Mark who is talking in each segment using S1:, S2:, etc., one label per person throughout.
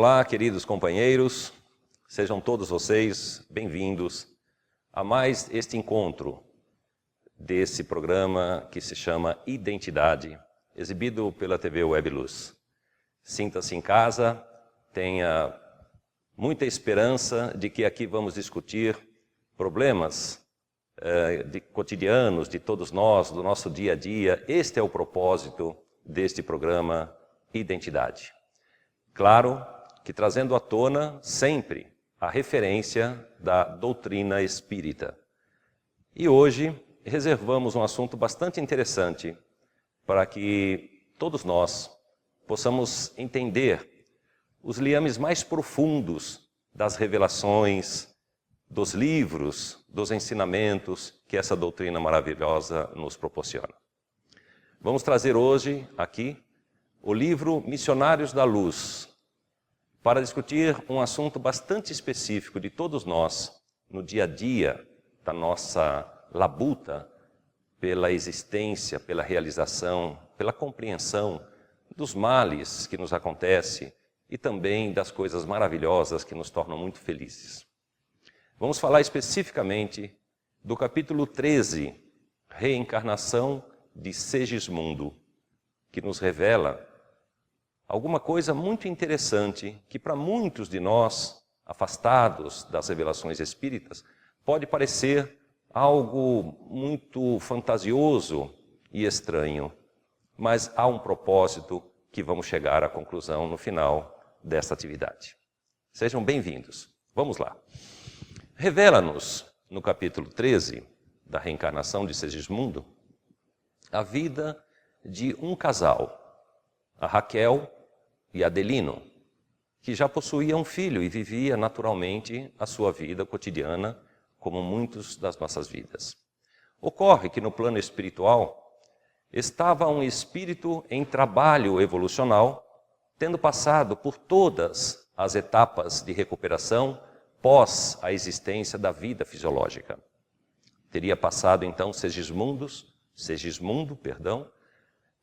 S1: Olá, queridos companheiros, sejam todos vocês bem-vindos a mais este encontro desse programa que se chama Identidade, exibido pela TV Web Luz. Sinta-se em casa, tenha muita esperança de que aqui vamos discutir problemas cotidianos de todos nós, do nosso dia a dia. Este é o propósito deste programa Identidade. Claro que trazendo à tona sempre a referência da doutrina espírita. E hoje reservamos um assunto bastante interessante para que todos nós possamos entender os liames mais profundos das revelações, dos livros, dos ensinamentos que essa doutrina maravilhosa nos proporciona. Vamos trazer hoje aqui o livro Missionários da Luz, para discutir um assunto bastante específico de todos nós, no dia a dia da nossa labuta pela existência, pela realização, pela compreensão dos males que nos acontecem e também das coisas maravilhosas que nos tornam muito felizes. Vamos falar especificamente do capítulo 13, Reencarnação de Segismundo, que nos revela alguma coisa muito interessante que para muitos de nós, afastados das revelações espíritas, pode parecer algo muito fantasioso e estranho, mas há um propósito que vamos chegar à conclusão no final desta atividade. Sejam bem-vindos. Vamos lá. Revela-nos, no capítulo 13 da Reencarnação de Segismundo, a vida de um casal, a Raquel e Adelino, que já possuía um filho e vivia naturalmente a sua vida cotidiana, como muitos das nossas vidas. Ocorre que no plano espiritual estava um espírito em trabalho evolucional, tendo passado por todas as etapas de recuperação pós a existência da vida fisiológica. Teria passado então Segismundo,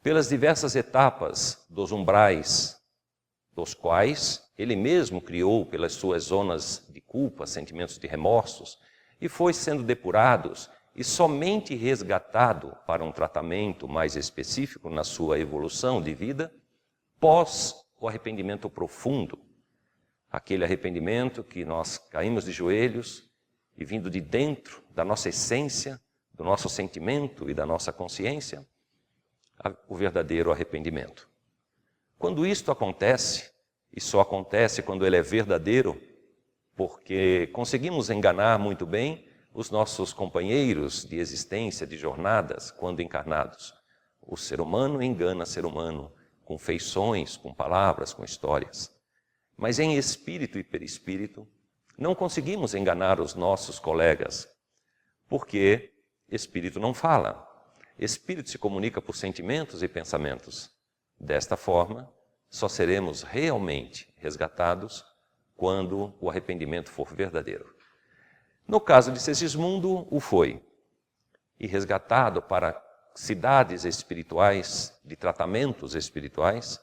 S1: pelas diversas etapas dos umbrais, dos quais ele mesmo criou pelas suas zonas de culpa, sentimentos de remorsos, e foi sendo depurados e somente resgatado para um tratamento mais específico na sua evolução de vida, pós o arrependimento profundo, aquele arrependimento que nós caímos de joelhos e vindo de dentro da nossa essência, do nosso sentimento e da nossa consciência, o verdadeiro arrependimento. Quando isto acontece, e só acontece quando ele é verdadeiro, porque conseguimos enganar muito bem os nossos companheiros de existência, de jornadas, quando encarnados. O ser humano engana ser humano, com feições, com palavras, com histórias. Mas em espírito e perispírito, não conseguimos enganar os nossos colegas, porque espírito não fala. Espírito se comunica por sentimentos e pensamentos. Desta forma, só seremos realmente resgatados quando o arrependimento for verdadeiro. No caso de Segismundo, o foi. E resgatado para cidades espirituais, de tratamentos espirituais,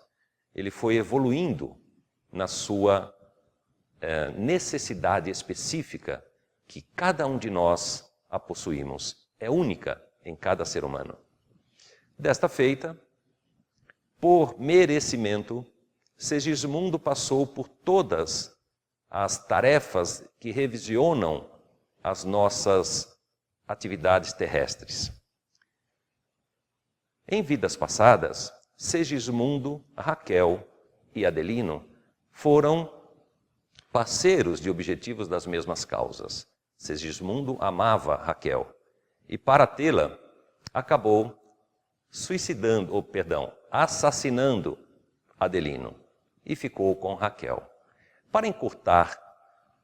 S1: ele foi evoluindo na sua necessidade específica que cada um de nós a possuímos. É única em cada ser humano. Desta feita, por merecimento, Segismundo passou por todas as tarefas que revisionam as nossas atividades terrestres. Em vidas passadas, Segismundo, Raquel e Adelino foram parceiros de objetivos das mesmas causas. Segismundo amava Raquel e, para tê-la, acabou assassinando Adelino e ficou com Raquel. Para encurtar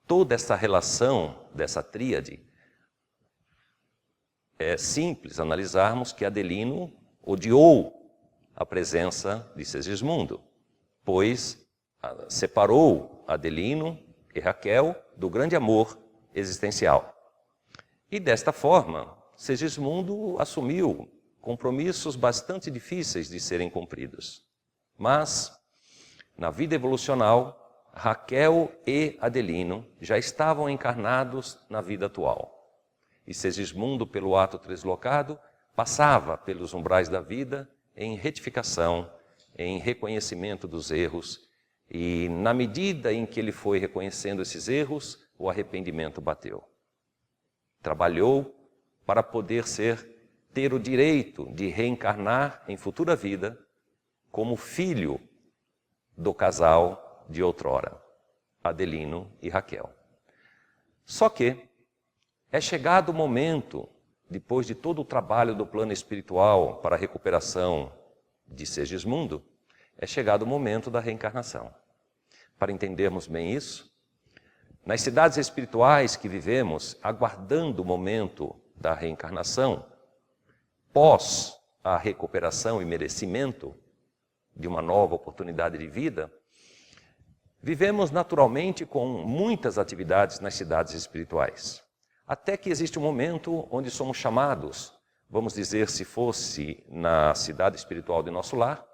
S1: toda essa relação dessa tríade, é simples analisarmos que Adelino odiou a presença de Segismundo, pois separou Adelino e Raquel do grande amor existencial. E desta forma, Segismundo assumiu compromissos bastante difíceis de serem cumpridos. Mas, na vida evolucional, Raquel e Adelino já estavam encarnados na vida atual. E Segismundo, pelo ato translocado, passava pelos umbrais da vida em retificação, em reconhecimento dos erros, e na medida em que ele foi reconhecendo esses erros, o arrependimento bateu. Trabalhou para poder ter o direito de reencarnar em futura vida como filho do casal de outrora, Adelino e Raquel. Só que é chegado o momento, depois de todo o trabalho do plano espiritual para a recuperação de Segismundo, é chegado o momento da reencarnação. Para entendermos bem isso, nas cidades espirituais que vivemos, aguardando o momento da reencarnação, pós a recuperação e merecimento de uma nova oportunidade de vida, vivemos naturalmente com muitas atividades nas cidades espirituais. Até que existe um momento onde somos chamados, vamos dizer, se fosse na cidade espiritual de nosso lar,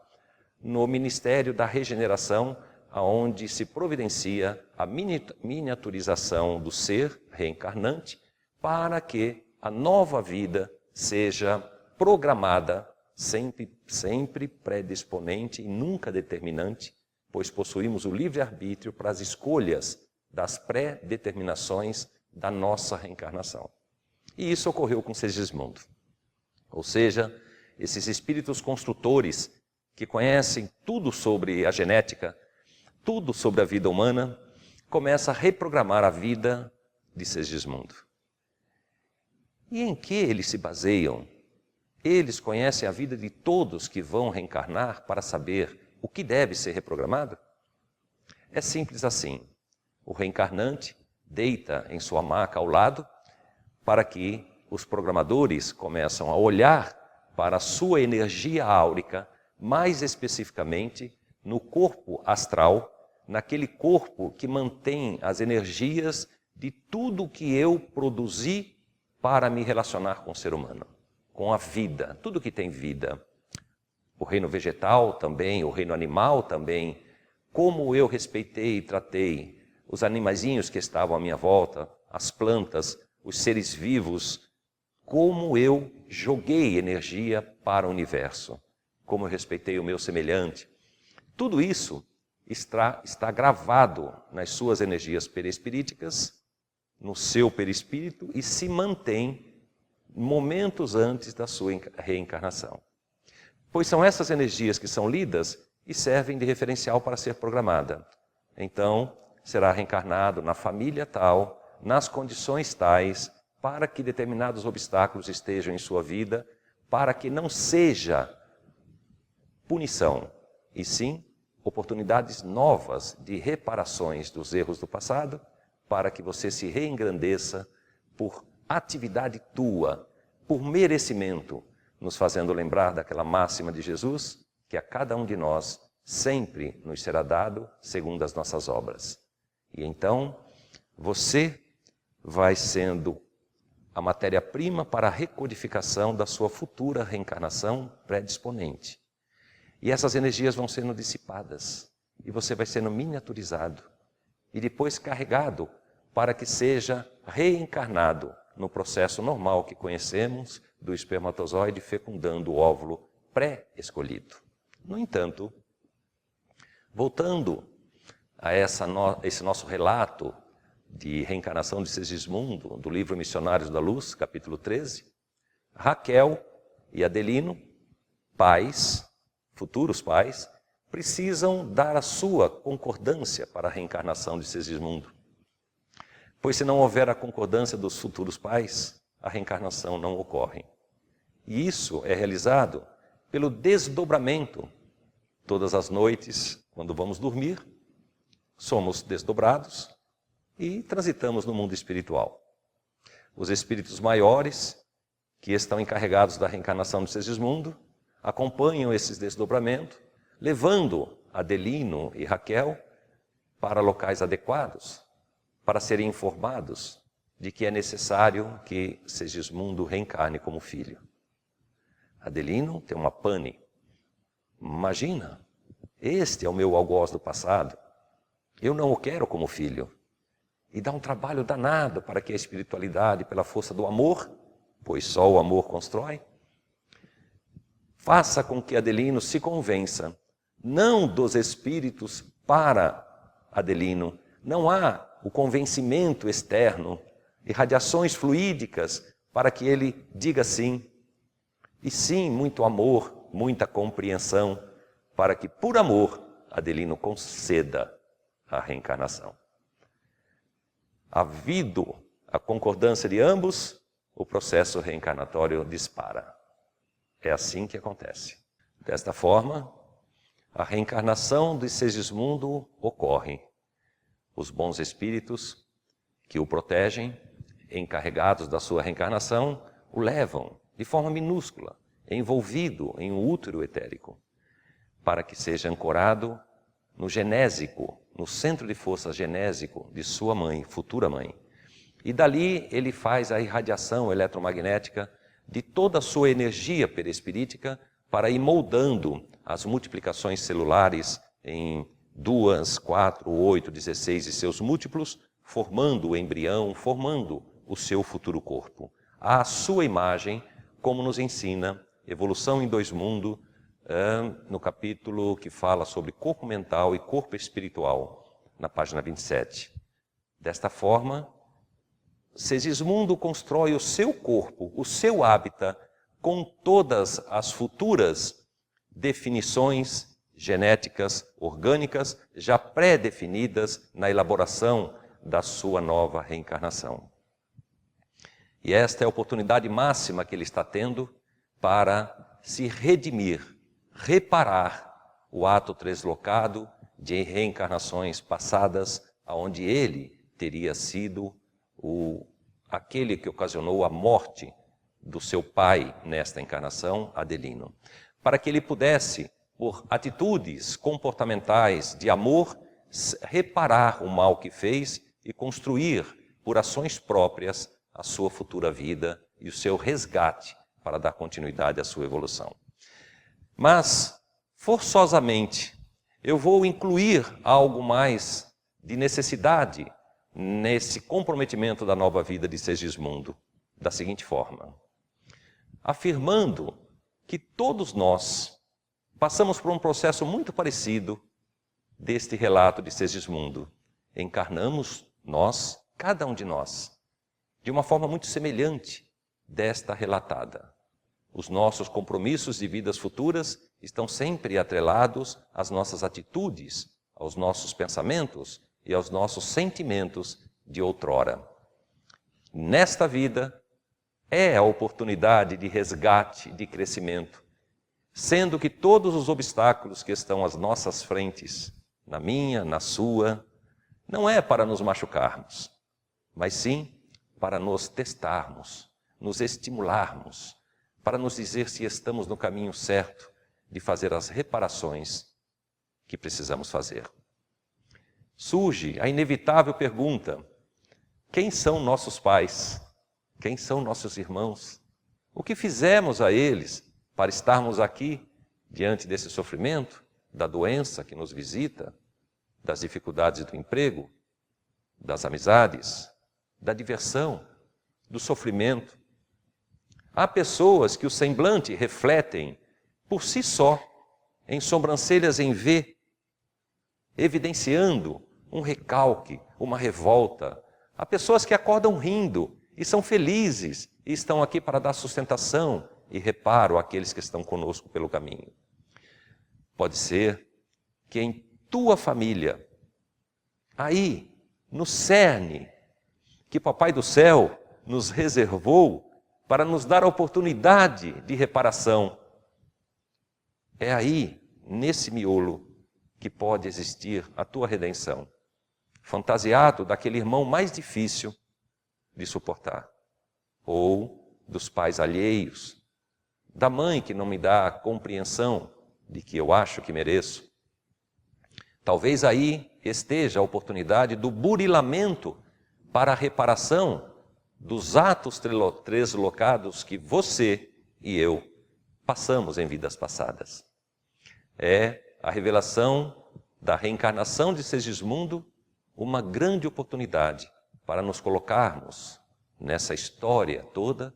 S1: no Ministério da Regeneração, onde se providencia a miniaturização do ser reencarnante para que a nova vida seja programada, sempre predisponente e nunca determinante, pois possuímos o livre-arbítrio para as escolhas das pré-determinações da nossa reencarnação. E isso ocorreu com Segismundo. Ou seja, esses espíritos construtores que conhecem tudo sobre a genética, tudo sobre a vida humana, começam a reprogramar a vida de Segismundo. E em que eles se baseiam? Eles conhecem a vida de todos que vão reencarnar para saber o que deve ser reprogramado? É simples assim. O reencarnante deita em sua maca ao lado para que os programadores começam a olhar para a sua energia áurica, mais especificamente no corpo astral, naquele corpo que mantém as energias de tudo que eu produzi para me relacionar com o ser humano, com a vida, tudo que tem vida. O reino vegetal também, o reino animal também, como eu respeitei e tratei os animaizinhos que estavam à minha volta, as plantas, os seres vivos, como eu joguei energia para o universo, como eu respeitei o meu semelhante. Tudo isso está gravado nas suas energias perispiríticas, no seu perispírito e se mantém momentos antes da sua reencarnação. Pois são essas energias que são lidas e servem de referencial para ser programada. Então, será reencarnado na família tal, nas condições tais, para que determinados obstáculos estejam em sua vida, para que não seja punição, e sim oportunidades novas de reparações dos erros do passado, para que você se reengrandeça por atividade tua, por merecimento, nos fazendo lembrar daquela máxima de Jesus, que a cada um de nós sempre nos será dado segundo as nossas obras. E então, você vai sendo a matéria-prima para a recodificação da sua futura reencarnação predisponente. E essas energias vão sendo dissipadas, e você vai sendo miniaturizado, e depois carregado para que seja reencarnado no processo normal que conhecemos do espermatozoide fecundando o óvulo pré-escolhido. No entanto, voltando a esse nosso relato de reencarnação de Segismundo, do livro Missionários da Luz, capítulo 13, Raquel e Adelino, pais, futuros pais, precisam dar a sua concordância para a reencarnação de Segismundo. Pois se não houver a concordância dos futuros pais, a reencarnação não ocorre. E isso é realizado pelo desdobramento. Todas as noites, quando vamos dormir, somos desdobrados e transitamos no mundo espiritual. Os espíritos maiores, que estão encarregados da reencarnação de Segismundo, acompanham esses desdobramentos, levando Adelino e Raquel para locais adequados, para serem informados de que é necessário que Segismundo reencarne como filho. Adelino tem uma pane. Imagina, este é o meu algoz do passado. Eu não o quero como filho. E dá um trabalho danado para que a espiritualidade, pela força do amor, pois só o amor constrói, faça com que Adelino se convença, não dos espíritos para Adelino. Não há o convencimento externo, irradiações fluídicas para que ele diga sim. E sim, muito amor, muita compreensão, para que por amor Adelino conceda a reencarnação. Havido a concordância de ambos, o processo reencarnatório dispara. É assim que acontece. Desta forma, a reencarnação de Segismundo ocorre. Os bons espíritos que o protegem, encarregados da sua reencarnação, o levam de forma minúscula, envolvido em um útero etérico, para que seja ancorado no genésico, no centro de força genésico de sua mãe, futura mãe. E dali ele faz a irradiação eletromagnética de toda a sua energia perispirítica para ir moldando as multiplicações celulares em 2, 4, 8, 16 e seus múltiplos, formando o embrião, formando o seu futuro corpo. À sua imagem, como nos ensina Evolução em Dois Mundos, no capítulo que fala sobre corpo mental e corpo espiritual, na página 27. Desta forma, Segismundo constrói o seu corpo, o seu hábitat, com todas as futuras definições genéticas, orgânicas, já pré-definidas na elaboração da sua nova reencarnação. E esta é a oportunidade máxima que ele está tendo para se redimir, reparar o ato translocado de reencarnações passadas, onde ele teria sido aquele que ocasionou a morte do seu pai nesta encarnação, Adelino, para que ele pudesse, por atitudes comportamentais de amor, reparar o mal que fez e construir, por ações próprias, a sua futura vida e o seu resgate para dar continuidade à sua evolução. Mas, forçosamente, eu vou incluir algo mais de necessidade nesse comprometimento da nova vida de Segismundo, da seguinte forma: afirmando que todos nós passamos por um processo muito parecido deste relato de Segismundo. Encarnamos nós, cada um de nós, de uma forma muito semelhante desta relatada. Os nossos compromissos de vidas futuras estão sempre atrelados às nossas atitudes, aos nossos pensamentos e aos nossos sentimentos de outrora. Nesta vida é a oportunidade de resgate, de crescimento, sendo que todos os obstáculos que estão às nossas frentes, na minha, na sua, não é para nos machucarmos, mas sim para nos testarmos, nos estimularmos, para nos dizer se estamos no caminho certo de fazer as reparações que precisamos fazer. Surge a inevitável pergunta: quem são nossos pais? Quem são nossos irmãos? O que fizemos a eles para estarmos aqui diante desse sofrimento, da doença que nos visita, das dificuldades do emprego, das amizades, da diversão, do sofrimento? Há pessoas que o semblante refletem por si só, em sobrancelhas em V, evidenciando um recalque, uma revolta. Há pessoas que acordam rindo e são felizes e estão aqui para dar sustentação e reparo àqueles que estão conosco pelo caminho. Pode ser que em tua família, aí, no cerne, que Papai do Céu nos reservou para nos dar a oportunidade de reparação, é aí, nesse miolo, que pode existir a tua redenção, fantasiado daquele irmão mais difícil de suportar, ou dos pais alheios, da mãe que não me dá a compreensão de que eu acho que mereço. Talvez aí esteja a oportunidade do burilamento para a reparação dos atos translocados que você e eu passamos em vidas passadas. É a revelação da reencarnação de Segismundo uma grande oportunidade para nos colocarmos nessa história toda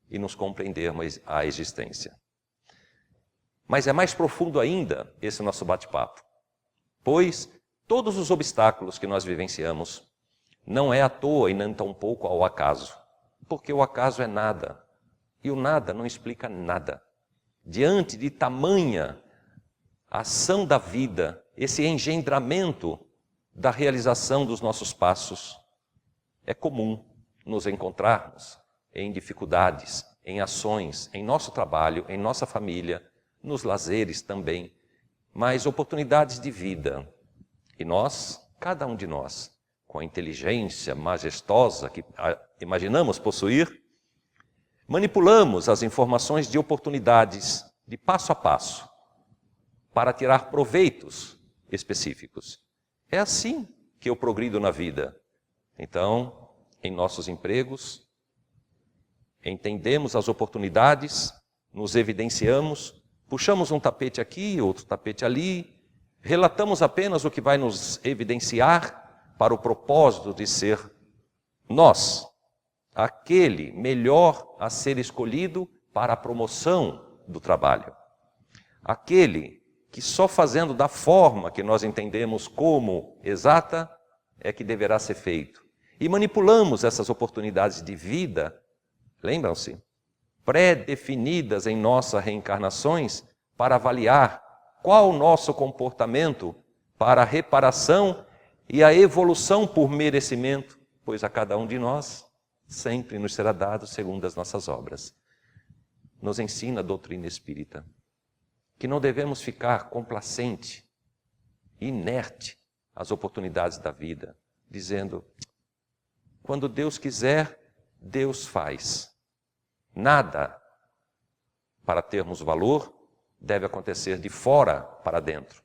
S1: e nos compreendermos a existência. Mas é mais profundo ainda esse nosso bate-papo, pois todos os obstáculos que nós vivenciamos não é à toa e nem tampouco ao acaso, porque o acaso é nada, e o nada não explica nada. Diante de tamanha ação da vida, esse engendramento da realização dos nossos passos, é comum nos encontrarmos em dificuldades, em ações, em nosso trabalho, em nossa família, nos lazeres também, mas oportunidades de vida. E nós, cada um de nós, com a inteligência majestosa que imaginamos possuir, manipulamos as informações de oportunidades de passo a passo para tirar proveitos específicos. É assim que eu progrido na vida. Então, em nossos empregos, entendemos as oportunidades, nos evidenciamos, puxamos um tapete aqui, outro tapete ali, relatamos apenas o que vai nos evidenciar para o propósito de ser nós, aquele melhor a ser escolhido para a promoção do trabalho. Aquele que só fazendo da forma que nós entendemos como exata é que deverá ser feito. E manipulamos essas oportunidades de vida, lembram-se, pré-definidas em nossas reencarnações para avaliar qual o nosso comportamento para a reparação e a evolução por merecimento, pois a cada um de nós sempre nos será dado segundo as nossas obras. Nos ensina a doutrina espírita que não devemos ficar complacente, inerte às oportunidades da vida, dizendo, quando Deus quiser, Deus faz. Nada, para termos valor, deve acontecer de fora para dentro.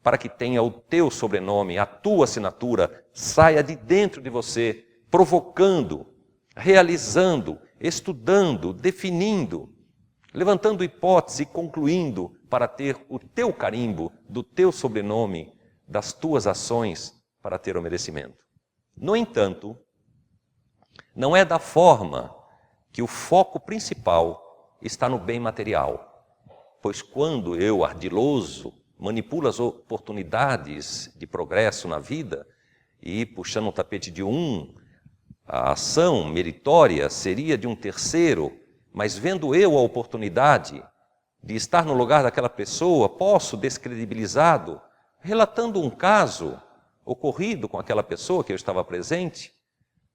S1: Para que tenha o teu sobrenome, a tua assinatura, saia de dentro de você, provocando, realizando, estudando, definindo, levantando hipótese e concluindo para ter o teu carimbo do teu sobrenome, das tuas ações para ter o merecimento. No entanto, não é da forma que o foco principal está no bem material, pois quando eu, ardiloso, manipulo as oportunidades de progresso na vida e puxando o tapete de a ação meritória seria de um terceiro, mas vendo eu a oportunidade de estar no lugar daquela pessoa, posso, descredibilizado, relatando um caso ocorrido com aquela pessoa que eu estava presente,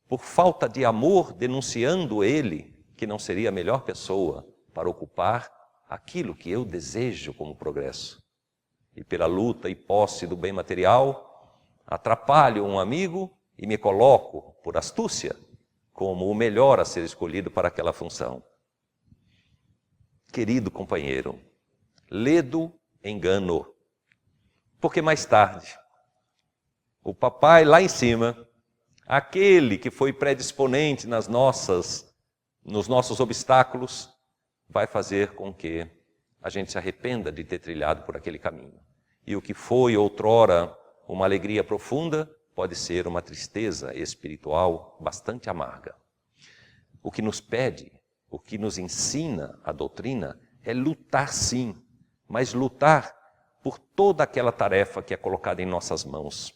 S1: por falta de amor, denunciando ele que não seria a melhor pessoa para ocupar aquilo que eu desejo como progresso. E pela luta e posse do bem material, atrapalho um amigo e me coloco, por astúcia, como o melhor a ser escolhido para aquela função. Querido companheiro, ledo engano, porque mais tarde, o papai lá em cima, aquele que foi predisponente nos nossos obstáculos, vai fazer com que a gente se arrependa de ter trilhado por aquele caminho. E o que foi outrora uma alegria profunda, pode ser uma tristeza espiritual bastante amarga. O que nos pede, o que nos ensina a doutrina é lutar sim, mas lutar por toda aquela tarefa que é colocada em nossas mãos.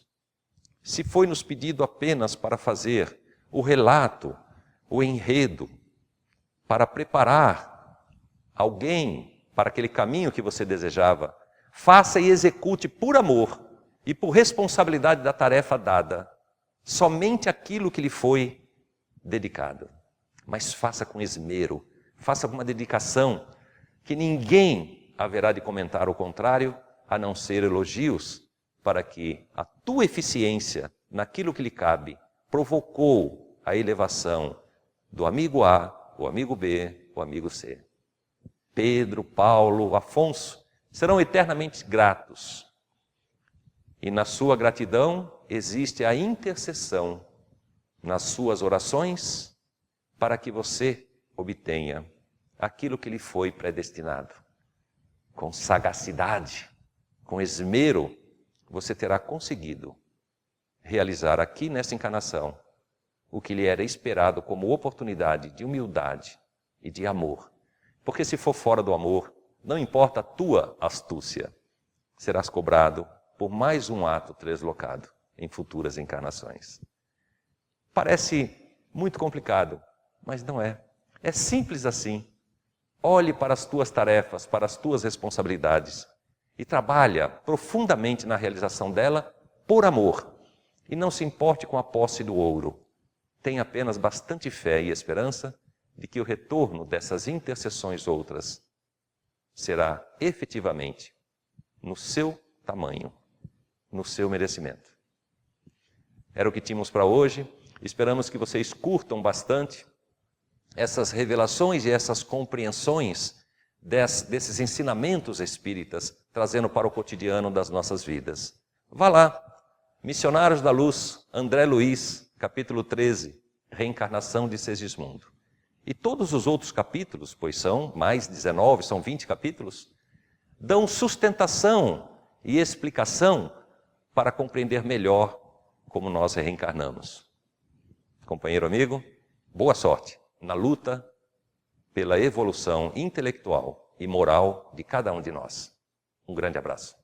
S1: Se foi nos pedido apenas para fazer o relato, o enredo, para preparar alguém para aquele caminho que você desejava, faça e execute por amor e por responsabilidade da tarefa dada, somente aquilo que lhe foi dedicado. Mas faça com esmero, faça com uma dedicação, que ninguém haverá de comentar o contrário, a não ser elogios, para que a tua eficiência naquilo que lhe cabe provocou a elevação do amigo A, o amigo B, o amigo C. Pedro, Paulo, Afonso serão eternamente gratos. E na sua gratidão existe a intercessão nas suas orações para que você obtenha aquilo que lhe foi predestinado. Com sagacidade, com esmero, você terá conseguido realizar aqui nessa encarnação o que lhe era esperado como oportunidade de humildade e de amor. Porque se for fora do amor, não importa a tua astúcia, serás cobrado por mais um ato deslocado em futuras encarnações. Parece muito complicado, mas não é. É simples assim. Olhe para as tuas tarefas, para as tuas responsabilidades e trabalha profundamente na realização dela por amor. E não se importe com a posse do ouro. Tenha apenas bastante fé e esperança de que o retorno dessas intercessões outras será efetivamente no seu tamanho, no seu merecimento. Era o que tínhamos para hoje. Esperamos que vocês curtam bastante essas revelações e essas compreensões desses ensinamentos espíritas, trazendo para o cotidiano das nossas vidas. Vá lá, Missionários da Luz, André Luiz, capítulo 13, Reencarnação de Segismundo. E todos os outros capítulos, pois são mais 19, são 20 capítulos, dão sustentação e explicação para compreender melhor como nós reencarnamos. Companheiro amigo, boa sorte na luta pela evolução intelectual e moral de cada um de nós. Um grande abraço.